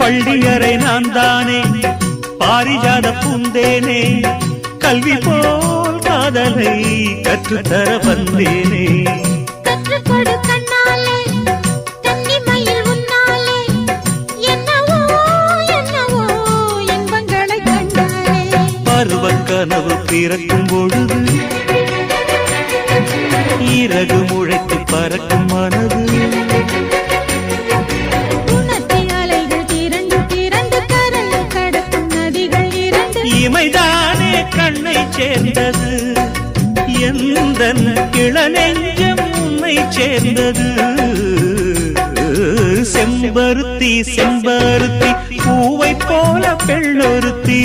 பள்ளியறை நான் தானே பாரிஜாத பூந்தேனே கல்வி போல் காதலை கற்றுத்தர வந்தேனே கற்றுக்கொடு கண்ணாலே கன்னிமயில் உன்னாலே என்னவோ என்னவோ இன்பங்களை கண்டாலே பருவக் கனவு பிறக்கும் பொழுது இறகு முளைத்து பறக்கும் மனது இமைதானே கண்ணை சேர்ந்தது எந்தன் இளநெஞ்சம் உன்னை சேர்ந்தது செம்பருத்தி செம்பருத்தி பூவை போல பெண்ணொருத்தி